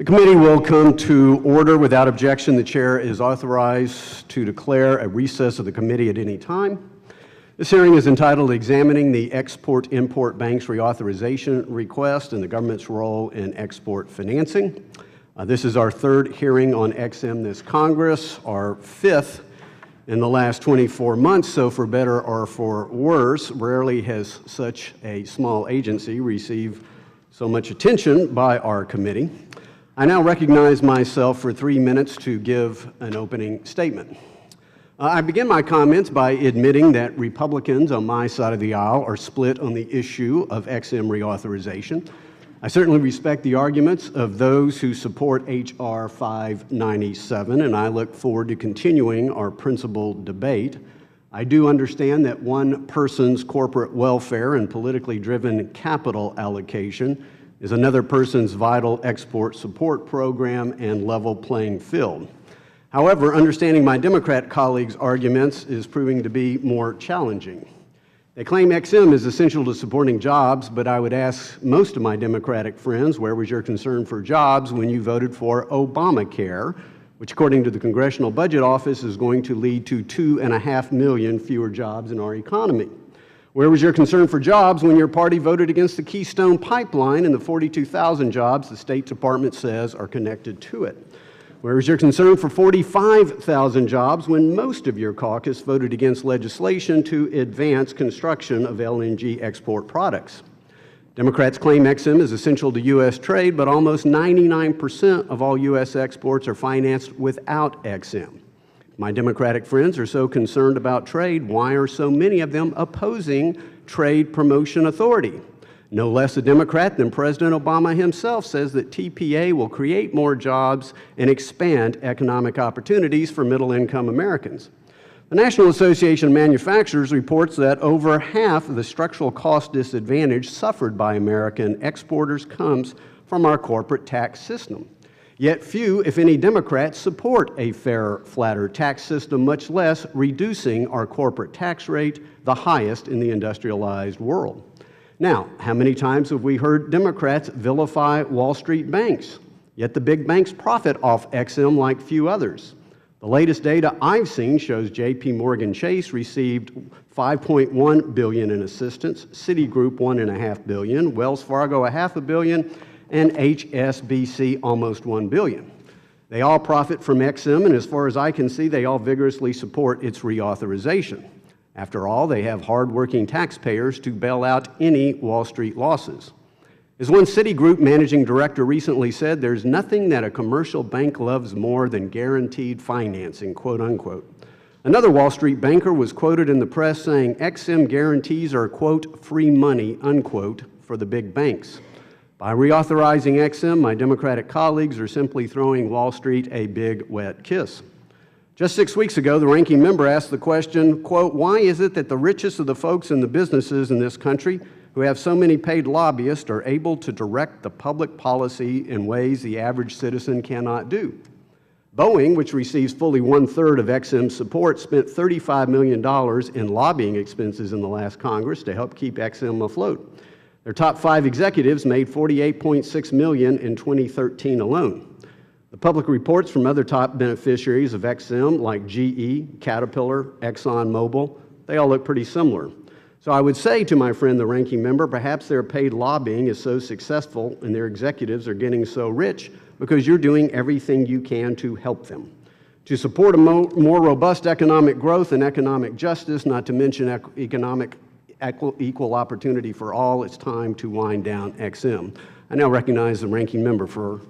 The committee will come to order. Without objection, the chair is authorized to declare a recess of the committee at any time. This hearing is entitled Examining the Export-Import Bank's Reauthorization Request and the Government's Role in Export Financing. This is our third hearing on EXIM this Congress, our fifth in the last 24 months, so for better or for worse, rarely has such a small agency received so much attention by our committee. I now recognize myself for 3 minutes to give an opening statement. I begin my comments by admitting that Republicans on my side of the aisle are split on the issue of EXIM reauthorization. I certainly respect the arguments of those who support H.R. 597, and I look forward to continuing our principled debate. I do understand that one person's corporate welfare and politically driven capital allocation is another person's vital export support program and level playing field. However, understanding my Democrat colleagues' arguments is proving to be more challenging. They claim EXIM is essential to supporting jobs, but I would ask most of my Democratic friends, where was your concern for jobs when you voted for Obamacare, which according to the Congressional Budget Office is going to lead to 2.5 million fewer jobs in our economy? Where was your concern for jobs when your party voted against the Keystone Pipeline and the 42,000 jobs the State Department says are connected to it? Where was your concern for 45,000 jobs when most of your caucus voted against legislation to advance construction of LNG export products? Democrats claim EXIM is essential to U.S. trade, but almost 99% of all U.S. exports are financed without EXIM. My Democratic friends are so concerned about trade, why are so many of them opposing Trade Promotion Authority? No less a Democrat than President Obama himself says that TPA will create more jobs and expand economic opportunities for middle-income Americans. The National Association of Manufacturers reports that over half of the structural cost disadvantage suffered by American exporters comes from our corporate tax system. Yet few, if any, Democrats support a fairer, flatter tax system, much less reducing our corporate tax rate, the highest in the industrialized world. Now, how many times have we heard Democrats vilify Wall Street banks? Yet the big banks profit off EXIM like few others. The latest data I've seen shows J.P. Morgan Chase received $5.1 billion in assistance, Citigroup $1.5 billion, Wells Fargo $500 million, and HSBC almost $1 billion. They all profit from EXIM, and as far as I can see, they all vigorously support its reauthorization. After all, they have hard-working taxpayers to bail out any Wall Street losses. As one Citigroup managing director recently said, there's nothing that a commercial bank loves more than guaranteed financing, quote unquote. Another Wall Street banker was quoted in the press saying EXIM guarantees are, quote, free money, unquote, for the big banks. By reauthorizing EXIM, my Democratic colleagues are simply throwing Wall Street a big, wet kiss. Just 6 weeks ago, the ranking member asked the question, quote, why is it that the richest of the folks in the businesses in this country who have so many paid lobbyists are able to direct the public policy in ways the average citizen cannot do? Boeing, which receives fully 1/3 of EXIM's support, spent $35 million in lobbying expenses in the last Congress to help keep EXIM afloat. Their top 5 executives made $48.6 million in 2013 alone. The public reports from other top beneficiaries of EXIM, like GE, Caterpillar, ExxonMobil, they all look pretty similar. So I would say to my friend, the ranking member, perhaps their paid lobbying is so successful and their executives are getting so rich because you're doing everything you can to help them. To support a more robust economic growth and economic justice, not to mention equal opportunity for all, it's time to wind down EXIM. I now recognize the ranking member for